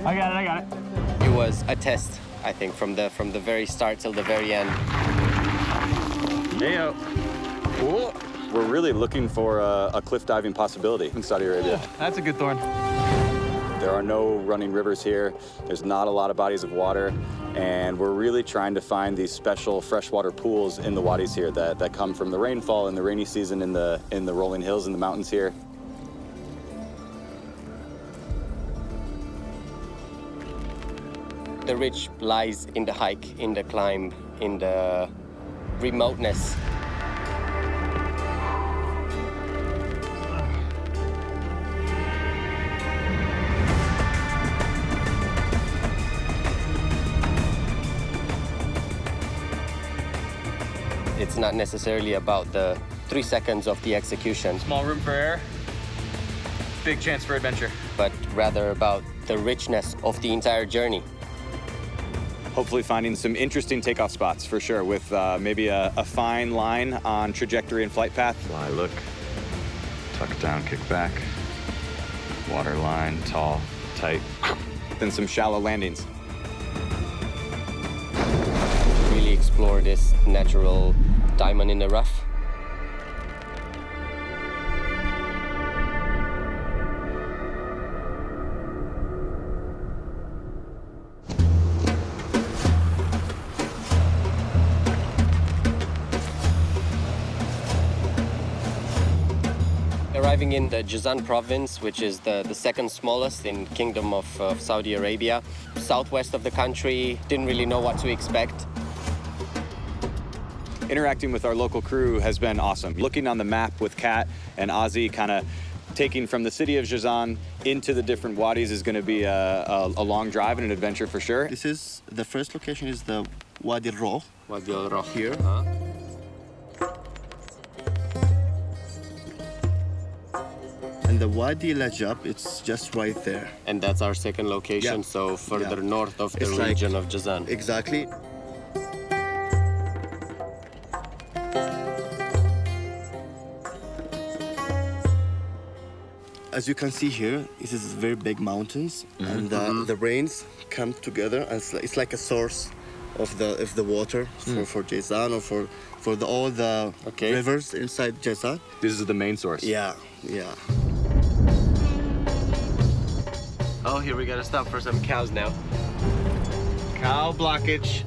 I got it. It was a test, I think, from the very start till the very end. Heyo. Cool. We're really looking for a cliff diving possibility in Saudi Arabia. Oh, that's a good thorn. There are no running rivers here. There's not a lot of bodies of water. And we're really trying to find these special freshwater pools in the wadis here that come from the rainfall in the rainy season in the rolling hills in the mountains here. The ridge lies in the hike, in the climb, in the remoteness. It's not necessarily about the 3 seconds of the execution, Small room for error, big chance for adventure. but rather about the richness of the entire journey. Hopefully finding some interesting takeoff spots for sure with maybe a fine line on trajectory and flight path. Fly, look, tuck down, kick back, water line, tall, tight. Then some shallow landings. Really explore this natural diamond in the rough. Arriving in the Jazan province, which is the second smallest in Kingdom of Saudi Arabia, southwest of the country, didn't really know what to expect. Interacting with our local crew has been awesome. Looking on the map with Kat and Ozzy, kind of taking from the city of Jazan into the different wadis is going to be a long drive and an adventure for sure. This is the first location is the Wadis Lajab. Wadis Al-Rough Here. And the Wadis Lajab, it's just right there. And that's our second location, Yeah. so further Yeah. north of the It's like- region of Jazan. Exactly. As you can see here, this is very big mountains, and the rains come together, and it's like a source of the water for Jazan or for all the Okay. rivers inside Jazan. This is the main source. Yeah, yeah. Oh, here we gotta stop for some cows now. Cow blockage.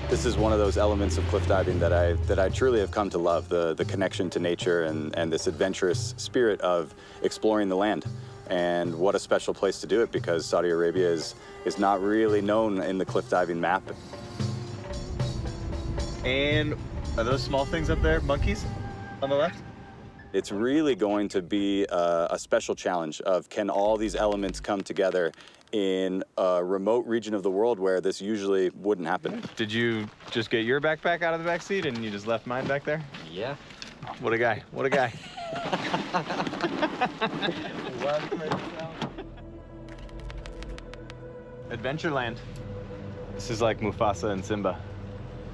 This is one of those elements of cliff diving that I truly have come to love, the connection to nature and this adventurous spirit of exploring the land. And what a special place to do it, because Saudi Arabia is not really known in the cliff diving map. And are those small things up there monkeys on the left? It's really going to be a special challenge of can all these elements come together in a remote region of the world where this usually wouldn't happen. Did you just get your backpack out of the back seat and you just left mine back there? Yeah. What a guy, what a guy. Adventureland. This is like Mufasa and Simba.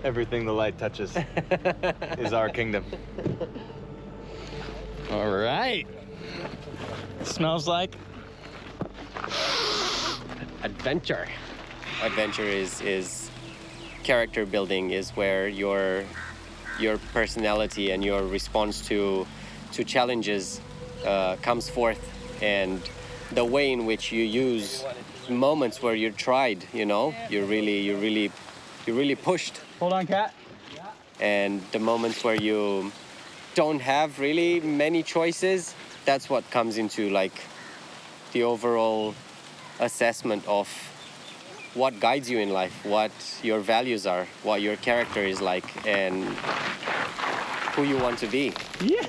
Everything the light touches is our kingdom. All right. Smells like Adventure. Adventure is character building, is where your personality and your response to challenges comes forth, and the way in which you use moments where you're tried, you know, you're really pushed, Hold on, cat. and the moments where you don't have really many choices, that's what comes into like the overall assessment of what guides you in life, what your values are, what your character is like, and who you want to be. Yeah.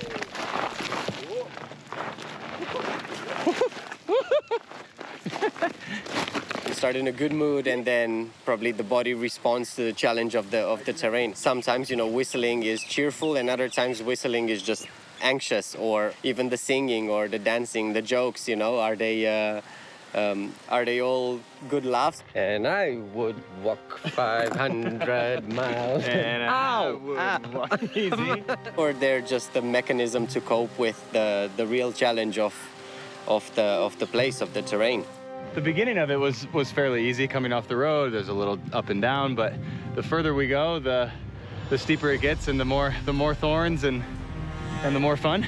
You start in a good mood, and then probably the body responds to the challenge of the terrain. Sometimes, you know, whistling is cheerful, and other times whistling is just anxious, or even the singing or the dancing, the jokes, you know, are they Are they all good laughs? And I would walk 500 miles. And I would walk easy. Or they're just the mechanism to cope with the real challenge of the place, of the terrain. The beginning of it was fairly easy coming off the road. There's a little up and down, but the further we go, the steeper it gets, and the more thorns and the more fun.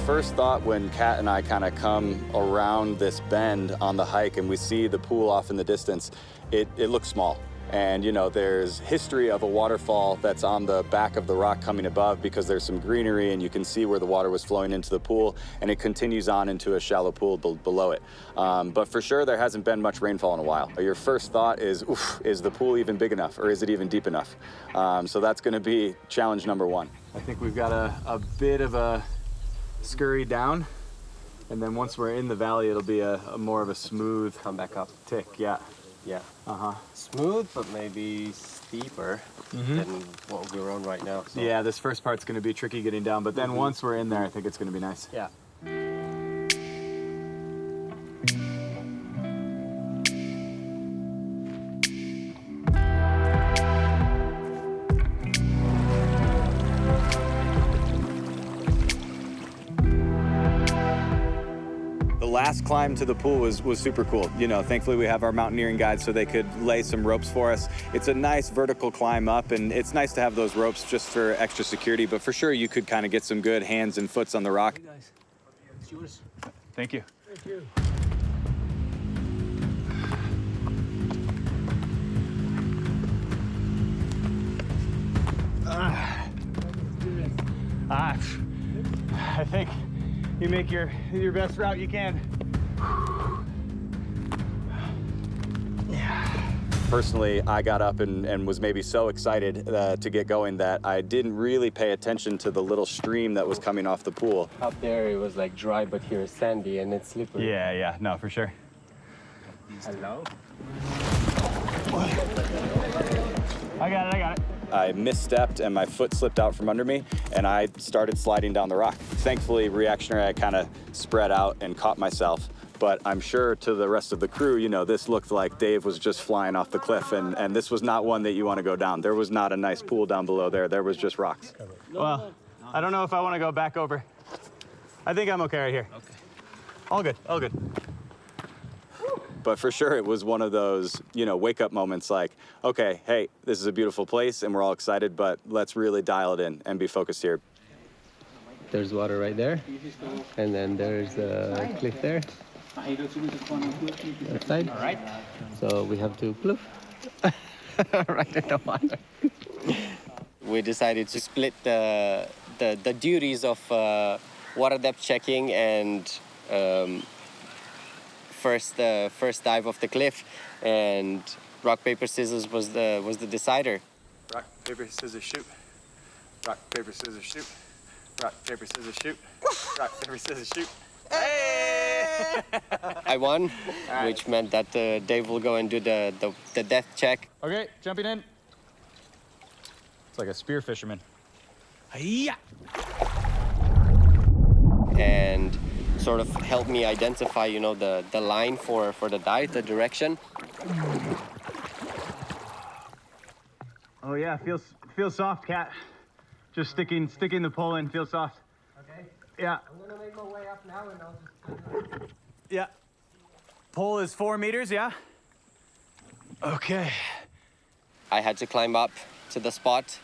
First thought when Kat and I kind of come around this bend on the hike and we see the pool off in the distance, it looks small. And you know, there's history of a waterfall that's on the back of the rock coming above because there's some greenery and you can see where the water was flowing into the pool, and it continues on into a shallow pool below it. But for sure, there hasn't been much rainfall in a while. Your first thought is, oof, is the pool even big enough, or is it even deep enough? So that's gonna be challenge number one. I think we've got a bit of a scurry down, and then once we're in the valley, it'll be a more of a smooth Come back up. tick. Yeah. Yeah. Uh-huh. Smooth, but maybe steeper than what we're on right now. So. Yeah, this first part's going to be tricky getting down, but then once we're in there, I think it's going to be nice. Yeah. Last climb to the pool was super cool. You know, thankfully we have our mountaineering guides so they could lay some ropes for us. It's a nice vertical climb up, and it's nice to have those ropes just for extra security, but for sure you could kind of get some good hands and foots on the rock. Hey guys, it's yours. Thank you. Thank you. I think you make your best route you can. Personally, I got up and was maybe so excited to get going that I didn't really pay attention to the little stream that was coming off the pool. Up there it was like dry, but here it's sandy and it's slippery. Yeah, no, for sure. Hello? I got it. I misstepped and my foot slipped out from under me and I started sliding down the rock. Thankfully, reactionary, I kind of spread out and caught myself. But I'm sure to the rest of the crew, you know, this looked like Dave was just flying off the cliff, and this was not one that you want to go down. There was not a nice pool down below there. There was just rocks. Well, I don't know if I want to go back over. I think I'm okay right here. Okay. All good. But for sure, it was one of those, you know, wake-up moments like, okay, hey, this is a beautiful place, and we're all excited, but let's really dial it in and be focused here. There's water right there, and then there's a cliff there. That side. All right. So we have to ploof right in the water. We decided to split the duties of water depth checking and first dive off the cliff, and rock paper scissors was the decider. Rock, paper, scissors, shoot. Rock, paper, scissors, shoot. Rock, paper, scissors, shoot. Rock, paper, scissors, shoot. Hey! I won, which meant that Dave will go and do the death check. Okay, jumping in. It's like a spear fisherman. Yeah. And sort of help me identify, you know, the line for the dive, the direction. Oh yeah, feels soft, Cat. Just sticking the pole in, feels soft. Okay. Yeah. I'm gonna make my way up now, and I'll just. Yeah. Pole is 4 meters, yeah? Okay. I had to climb up to the spot,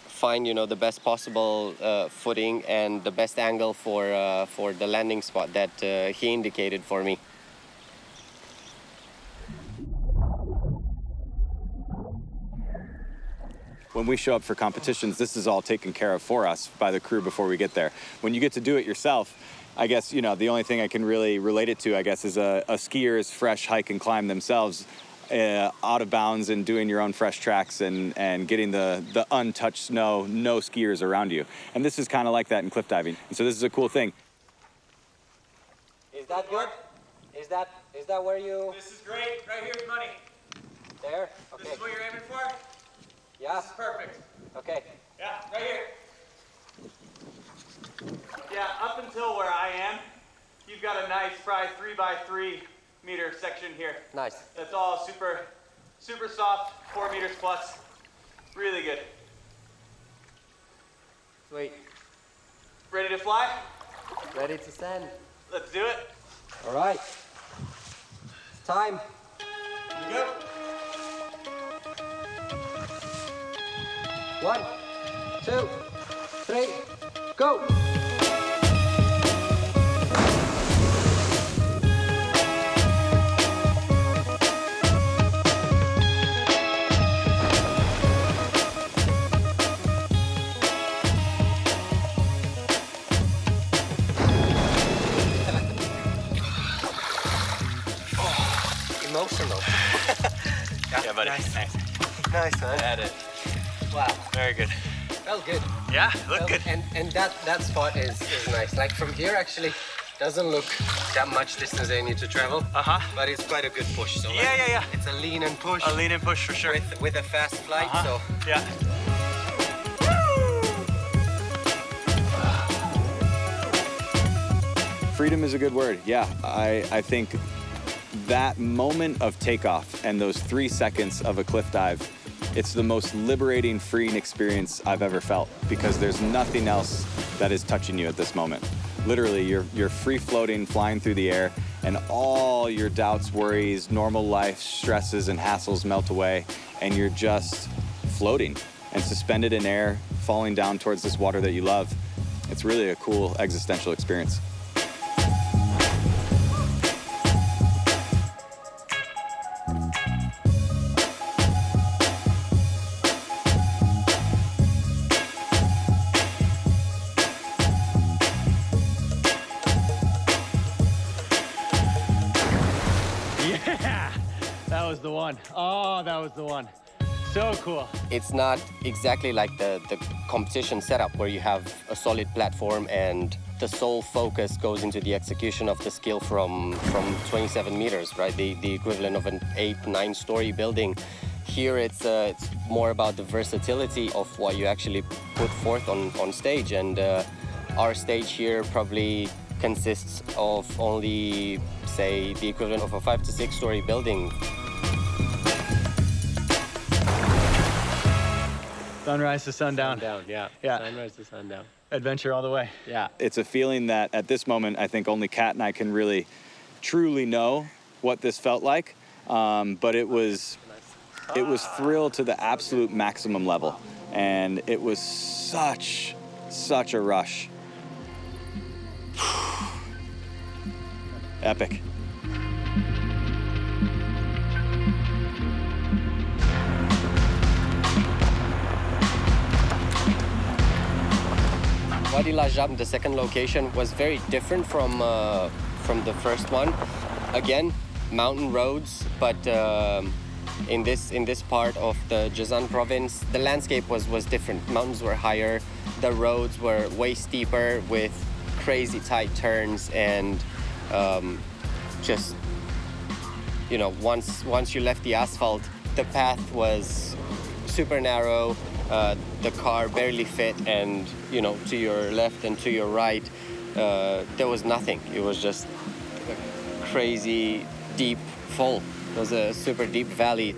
find, you know, the best possible footing and the best angle for the landing spot that he indicated for me. When we show up for competitions, this is all taken care of for us by the crew before we get there. When you get to do it yourself, I guess, you know, the only thing I can really relate it to, I guess, is a skier's fresh hike and climb themselves out of bounds and doing your own fresh tracks and getting the untouched snow, no skiers around you. And this is kind of like that in cliff diving. And so this is a cool thing. Is that good? Is that where you... This is great. Right here's money. There? Okay. This is what you're aiming for? Yeah? This is perfect. Okay. Yeah, right here. Yeah, up until where I am, you've got a nice, probably 3x3 meter section here. Nice. That's all super, super soft, 4 meters plus. Really good. Sweet. Ready to fly? Ready to send. Let's do it. All right. Time. You go. 1, 2, 3, go! Emotional. Yeah, buddy. Nice. Nice, man. Had it. Wow. Very good. Felt good. Yeah, look good. And that spot is nice. Like from here, actually, doesn't look that much distance they need to travel. Uh-huh. But it's quite a good push. So Yeah. It's a lean and push. A lean and push for sure. With a fast flight. So Yeah. Freedom is a good word. Yeah, I think that moment of takeoff and those 3 seconds of a cliff dive, it's the most liberating, freeing experience I've ever felt because there's nothing else that is touching you at this moment. Literally, you're free floating, flying through the air, and all your doubts, worries, normal life, stresses, and hassles melt away, and you're just floating and suspended in air, falling down towards this water that you love. It's really a cool existential experience. Yeah, that was the one. Oh, that was the one. So cool. it's not exactly like the competition setup where you have a solid platform and the sole focus goes into the execution of the skill from 27 meters, right? The equivalent of an 8-9 story building. Here it's more about the versatility of what you actually put forth on stage, and our stage here probably consists of only, say, the equivalent of a 5 to 6 story building. Sunrise to sundown. Sundown, yeah. Yeah. Sunrise to sundown. Adventure all the way. Yeah. It's a feeling that at this moment, I think only Kat and I can really, truly know what this felt like. But it was thrill to the absolute maximum level. And it was such a rush. Epic. Wadis Lajab, the second location, was very different from the first one. Again, mountain roads, but in this part of the Jazan province, the landscape was different. Mountains were higher, the roads were way steeper with crazy tight turns, and just, you know, once you left the asphalt, the path was super narrow. The car barely fit, and you know, to your left and to your right, there was nothing. It was just a crazy deep fall. It was a super deep valley.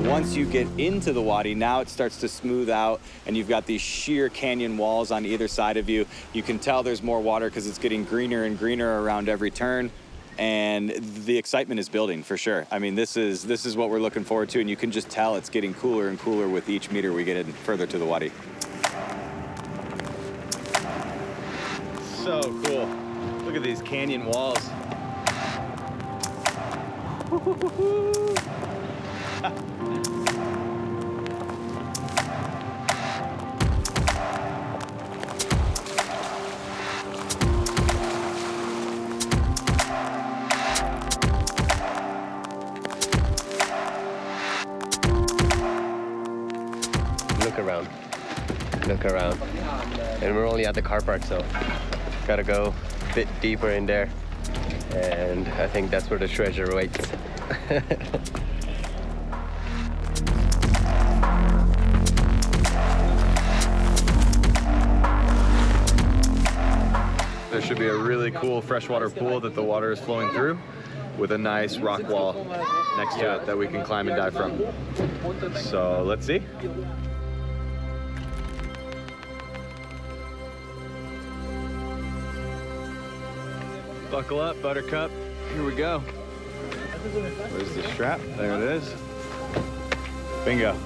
Once you get into the wadi, now it starts to smooth out and you've got these sheer canyon walls on either side of you. You can tell there's more water because it's getting greener and greener around every turn. And the excitement is building for sure. I mean, this is what we're looking forward to, and you can just tell it's getting cooler and cooler with each meter we get in further to the wadi. So cool. Look at these canyon walls. Look around. And we're only at the car park, so gotta go a bit deeper in there. And I think that's where the treasure waits. There should be a really cool freshwater pool that the water is flowing through with a nice rock wall next to it that we can climb and dive from. So let's see. Buckle up, Buttercup. Here we go. Where's the strap? There it is. Bingo.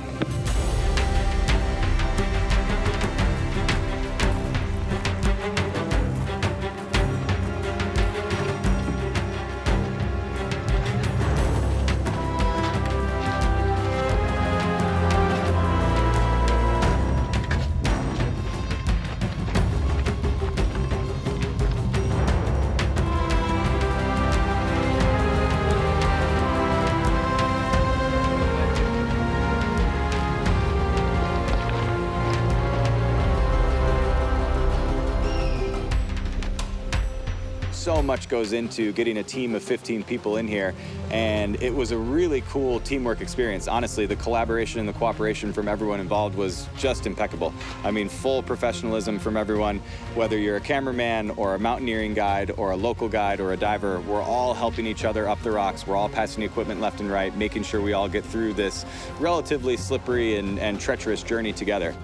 So much goes into getting a team of 15 people in here, and it was a really cool teamwork experience. Honestly, the collaboration and the cooperation from everyone involved was just impeccable. I mean, full professionalism from everyone, whether you're a cameraman or a mountaineering guide or a local guide or a diver, we're all helping each other up the rocks. We're all passing equipment left and right, making sure we all get through this relatively slippery and treacherous journey together.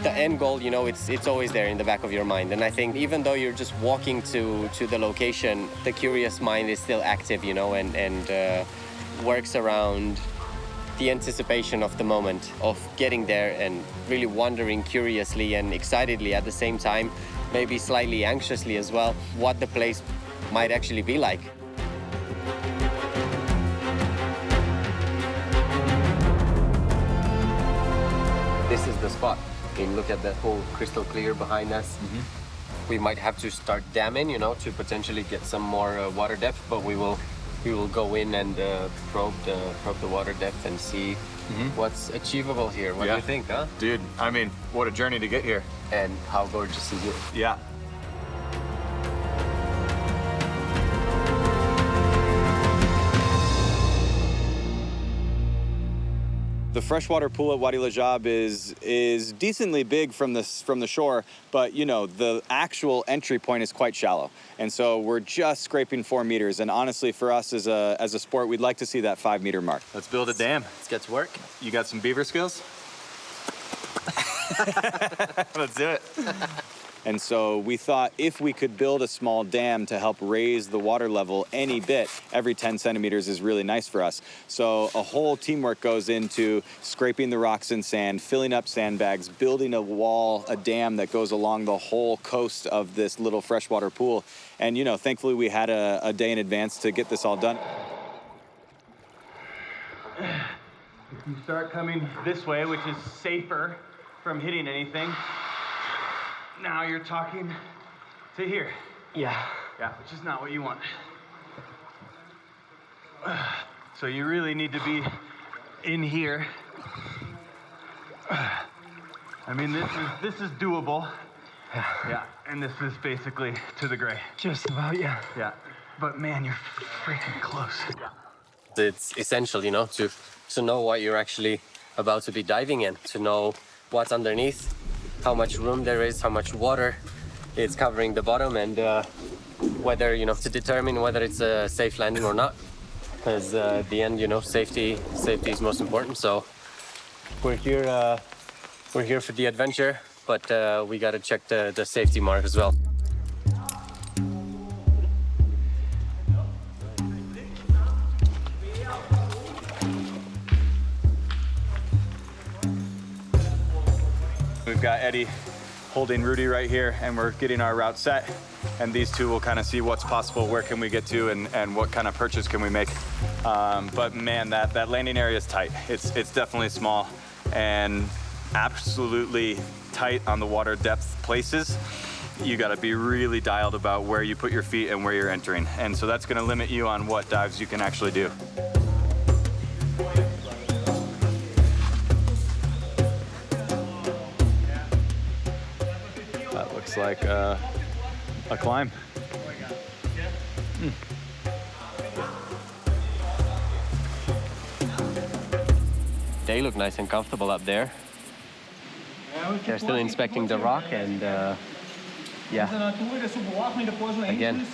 The end goal, you know, it's always there in the back of your mind. And I think even though you're just walking to the location, the curious mind is still active, you know, and works around the anticipation of the moment, of getting there and really wondering curiously and excitedly at the same time, maybe slightly anxiously as well, what the place might actually be like. This is the spot. You can look at that whole crystal clear behind us. We might have to start damming, you know, to potentially get some more water depth, but we will go in and probe the water depth and see what's achievable here. What do you think, huh? Dude, I mean, what a journey to get here. And how gorgeous is it? Yeah. The freshwater pool at Wadis Lajab is decently big from the shore, but you know, the actual entry point is quite shallow. And so we're just scraping 4 meters. And honestly, for us as a sport, we'd like to see that 5 meter mark. Let's build a dam. Let's get to work. You got some beaver skills? Let's do it. And so we thought if we could build a small dam to help raise the water level any bit, every 10 centimeters is really nice for us. So a whole teamwork goes into scraping the rocks and sand, filling up sandbags, building a wall, a dam that goes along the whole coast of this little freshwater pool. And you know, thankfully we had a day in advance to get this all done. If you start coming this way, which is safer from hitting anything, now you're talking to here. Yeah. Yeah, which is not what you want. So you really need to be in here. I mean, this is doable. Yeah, and this is basically to the gray. Just about, yeah. Yeah, but man, you're freaking close. It's essential, you know, to know what you're actually about to be diving in, to know what's underneath, how much room there is, how much water it's covering the bottom, and whether, you know, to determine whether it's a safe landing or not. Because at the end, you know, safety is most important. So we're here for the adventure, but we gotta check the safety mark as well. We've got Eddie holding Rudy right here, and we're getting our route set. and these two will kind of see what's possible, where can we get to, and what kind of purchase can we make. But man, that landing area is tight. It's definitely small and absolutely tight on the water depth places. You got to be really dialed about where you put your feet and where you're entering. And so that's going to limit you on what dives you can actually do. That looks like a climb. They look nice and comfortable up there. They're still inspecting the rock and yeah, again,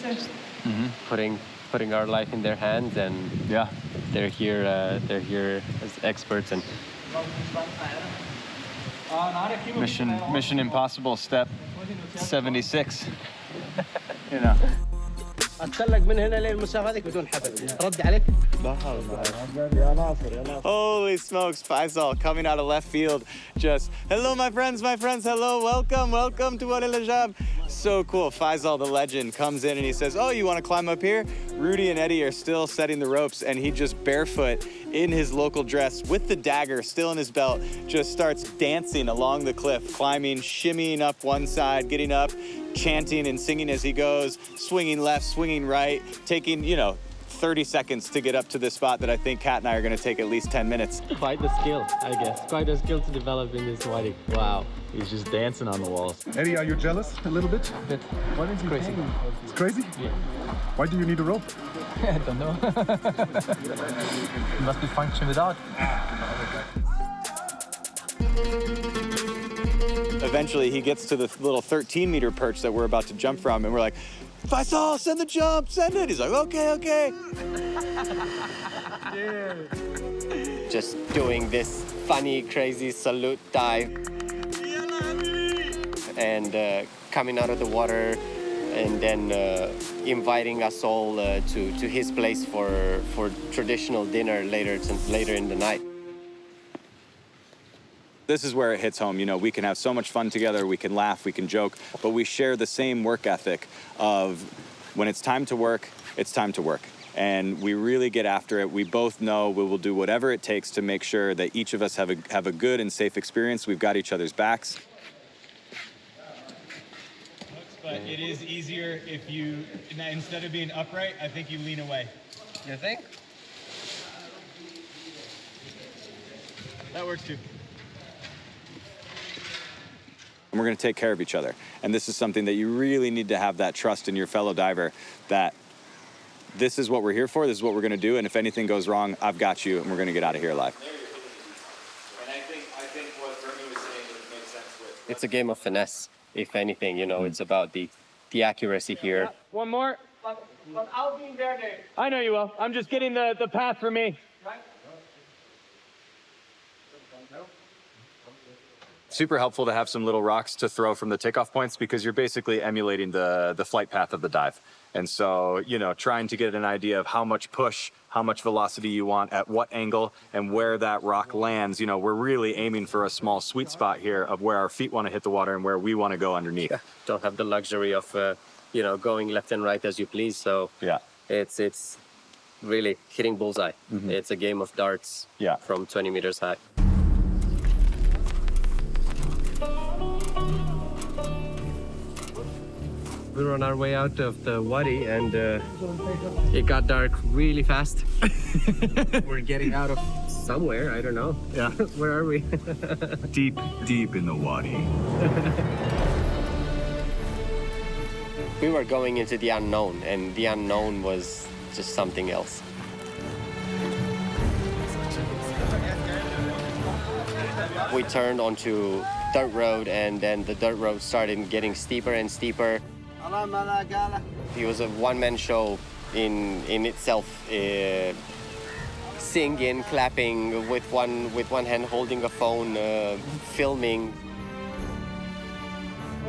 putting our life in their hands, and Yeah. they're here as experts. And Mission Impossible step 76. You know. اتسلق من هنا للمسافاتك بدون حبل رد عليك. Holy smokes, Faisal coming out of left field. Just, hello, my friends, hello, welcome to Wadis Lajab. So cool. Faisal, the legend, comes in and he says, oh, you want to climb up here? Rudy and Eddie are still setting the ropes, and he just barefoot in his local dress with the dagger still in his belt, just starts dancing along the cliff, climbing, shimmying up one side, getting up, chanting and singing as he goes, swinging left, swinging right, taking, 30 seconds to get up to this spot that I think Kat and I are going to take at least 10 minutes. Quite the skill, I guess. Quite a skill to develop in this wadi. Wow. He's just dancing on the walls. Eddie, are you jealous a little bit? Bit. What is crazy. It's crazy? Yeah. Why do you need a rope? I don't know. It must be function without. Eventually, he gets to the little 13-meter perch that we're about to jump from, and we're like, Faisal, send the jump, send it. He's like, okay. just doing this funny, crazy salute dive, and coming out of the water, and then inviting us all to his place for traditional dinner later in the night. This is where it hits home. We can have so much fun together, we can laugh, we can joke, but we share the same work ethic of when it's time to work, it's time to work. And we really get after it. We both know we will do whatever it takes to make sure that each of us have a good and safe experience. We've got each other's backs. But it is easier if you, instead of being upright, I think you lean away. You think? That works too. And we're going to take care of each other. And this is something that you really need to have that trust in your fellow diver, that this is what we're here for, this is what we're going to do, and if anything goes wrong, I've got you, and we're going to get out of here alive. And I think what Remy was saying makes sense with... It's a game of finesse, if anything. It's about the accuracy here. One more. I'll be there, Dave. I know you will. I'm just getting the path for me. Super helpful to have some little rocks to throw from the takeoff points, because you're basically emulating the flight path of the dive. And so, trying to get an idea of how much push, how much velocity you want, at what angle, and where that rock lands. We're really aiming for a small sweet spot here of where our feet want to hit the water and where we want to go underneath. Yeah. Don't have the luxury of, going left and right as you please. So Yeah. it's really hitting bullseye. Mm-hmm. It's a game of darts from 20 meters high. We were on our way out of the wadi, and it got dark really fast. We're getting out of somewhere, I don't know. Yeah. Where are we? Deep, deep in the wadi. We were going into the unknown, and the unknown was just something else. We turned onto dirt road, and then the dirt road started getting steeper and steeper. It was a one-man show in itself, singing, clapping, with one hand holding a phone, filming.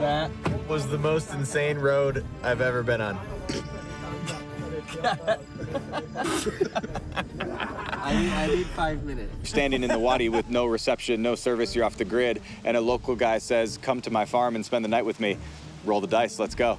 That was the most insane road I've ever been on. I need 5 minutes. Standing in the wadi with no reception, no service, you're off the grid, and a local guy says, come to my farm and spend the night with me. Roll the dice, let's go.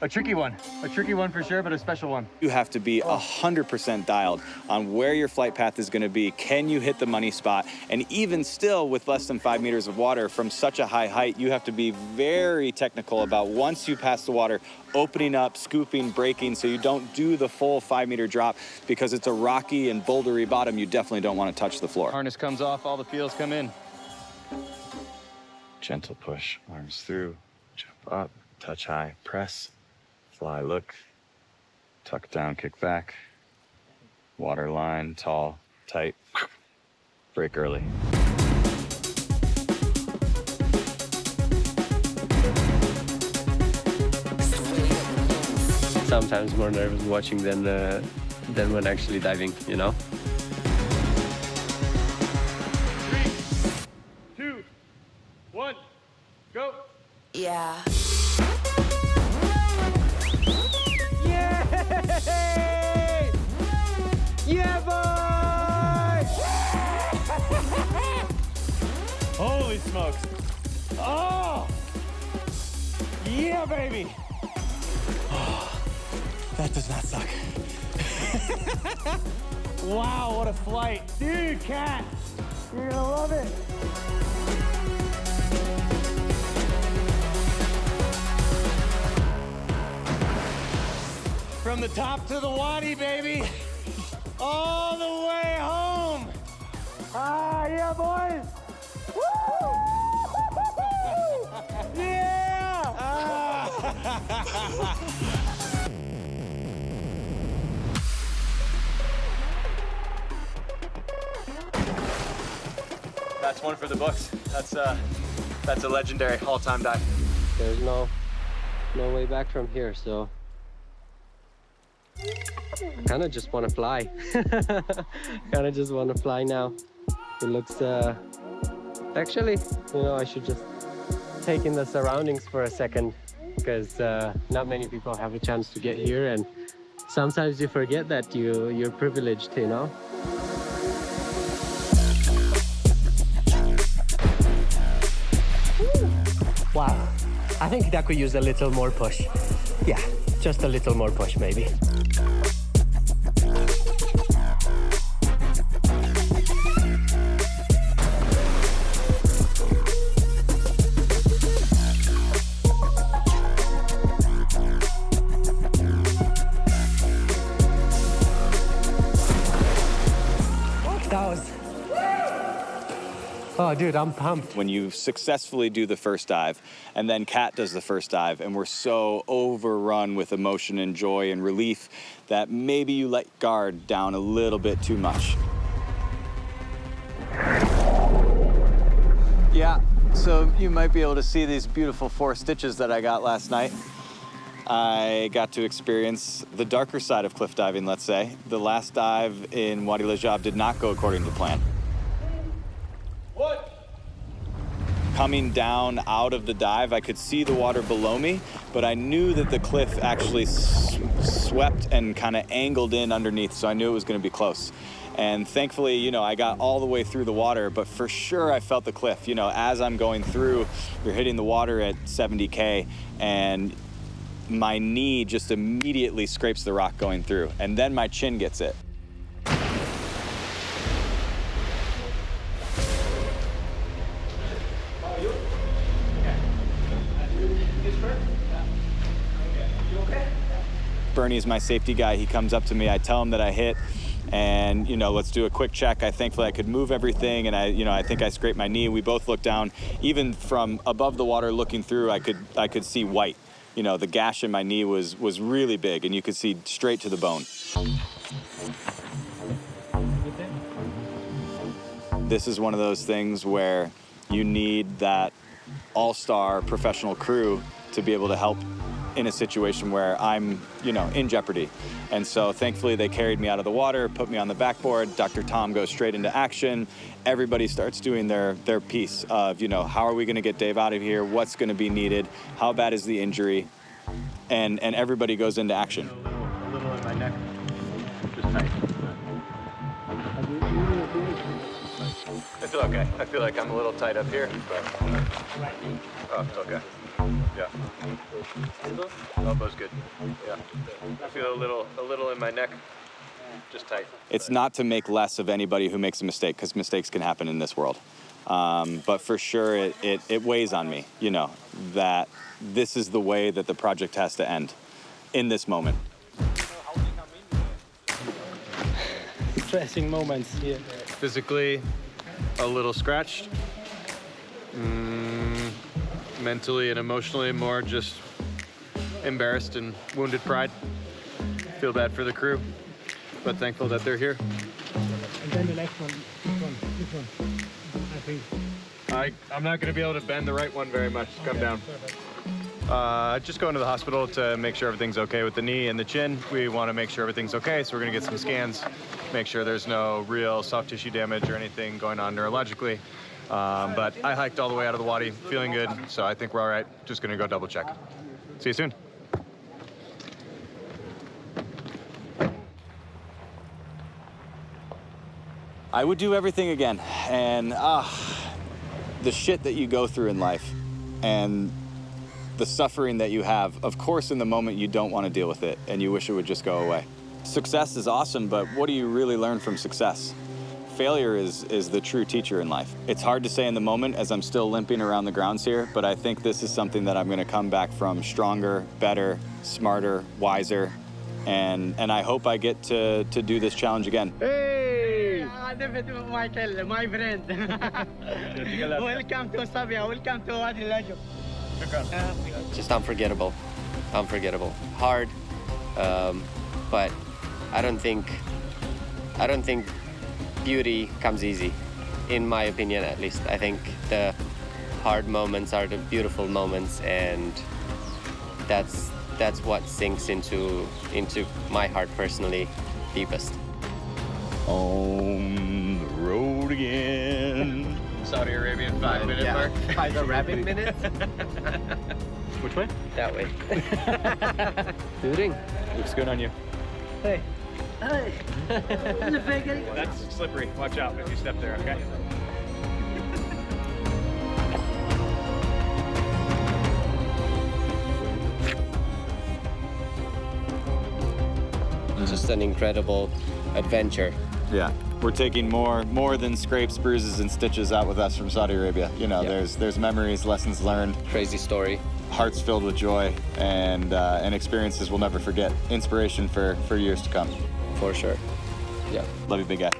a tricky one for sure, but a special one. You have to be 100% dialed on where your flight path is going to be. Can you hit the money spot? And even still, with less than 5 meters of water from such a high height, you have to be very technical about once you pass the water, opening up, scooping, braking, so you don't do the full 5-meter drop because it's a rocky and bouldery bottom. You definitely don't want to touch the floor. Harness comes off, all the feels come in. Gentle push, arms through, jump up, touch high, press. Fly, look, tuck down, kick back, water line, tall, tight, break early. Sometimes more nervous watching than when actually diving, you know? 3, 2, 1, go! Yeah. Yeah, boy! Holy smokes. Oh! Yeah, baby! Oh, that does not suck. Wow, what a flight. Dude, Cat, you're gonna love it. From the top to the Wadi, baby. All the way home. Ah, yeah, boys. Woo! Yeah! Ah. That's one for the books. That's a legendary all-time dive. There's no way back from here, so kind of just want to fly. Kind of just want to fly now. It looks actually, you know, I should just take in the surroundings for a second, because not many people have a chance to get here, and sometimes you forget that you're privileged, you know. Wow, I think that could use a little more push. Yeah, just a little more push maybe. Oh, dude, I'm pumped. When you successfully do the first dive, and then Kat does the first dive, and we're so overrun with emotion and joy and relief that maybe you let guard down a little bit too much. Yeah, so you might be able to see these beautiful 4 stitches that I got last night. I got to experience the darker side of cliff diving, let's say. The last dive in Wadis Lajab did not go according to plan. Coming down out of the dive, I could see the water below me, but I knew that the cliff actually swept and kind of angled in underneath, so I knew it was going to be close. And thankfully, you know, I got all the way through the water, but for sure I felt the cliff. You know, as I'm going through, you're hitting the water at 70K, and my knee just immediately scrapes the rock going through, and then my chin gets it. Bernie's my safety guy. He comes up to me, I tell him that I hit, and, you know, let's do a quick check. Thankfully I could move everything, and I think I scraped my knee. We both looked down. Even from above the water looking through, I could see white. You know, the gash in my knee was really big, and you could see straight to the bone. This is one of those things where you need that all-star professional crew to be able to help in a situation where I'm, you know, in jeopardy. And so thankfully they carried me out of the water, put me on the backboard. Dr. Tom goes straight into action. Everybody starts doing their piece of, you know, how are we gonna get Dave out of here? What's gonna be needed? How bad is the injury? And everybody goes into action. A little in my neck, just tight. I feel okay. I feel like I'm a little tight up here, but oh, okay. Yeah. Elbow's good. Yeah. I feel a little in my neck. Just tight. It's not to make less of anybody who makes a mistake, because mistakes can happen in this world. But for sure, it weighs on me, you know, that this is the way that the project has to end in this moment. Stressing moments here. Physically, a little scratched. Mentally and emotionally, more just embarrassed and wounded pride. Feel bad for the crew, but thankful that they're here. And then the next one, this one, I think. I'm not going to be able to bend the right one very much. Come down. Just going to the hospital to make sure everything's okay with the knee and the chin. We want to make sure everything's okay, so we're going to get some scans, make sure there's no real soft tissue damage or anything going on neurologically. But I hiked all the way out of the Wadi, feeling good, so I think we're all right. Just going to go double check. See you soon. I would do everything again. And the shit that you go through in life and the suffering that you have, of course, in the moment you don't want to deal with it and you wish it would just go away. Success is awesome, but what do you really learn from success? Failure is the true teacher in life. It's hard to say in the moment as I'm still limping around the grounds here, but I think this is something that I'm going to come back from stronger, better, smarter, wiser, and I hope I get to do this challenge again. Hey! Michael, my friend. Welcome to Sabia, welcome to Wadis Lajab. Just unforgettable. Hard, but I don't think beauty comes easy, in my opinion at least. I think the hard moments are the beautiful moments, and that's what sinks into my heart personally deepest. On the road again. Saudi Arabian 5-minute mark. 5 Arabic minutes? Which way? That way. Shooting. Looks good on you. Hey. Hey. That's slippery. Watch out if you step there, okay? Just an incredible adventure. Yeah, we're taking more than scrapes, bruises, and stitches out with us from Saudi Arabia. You know, Yeah. there's memories, lessons learned, Crazy story. hearts filled with joy, and experiences we'll never forget. Inspiration for years to come. For sure. Yeah. Love you, big guy.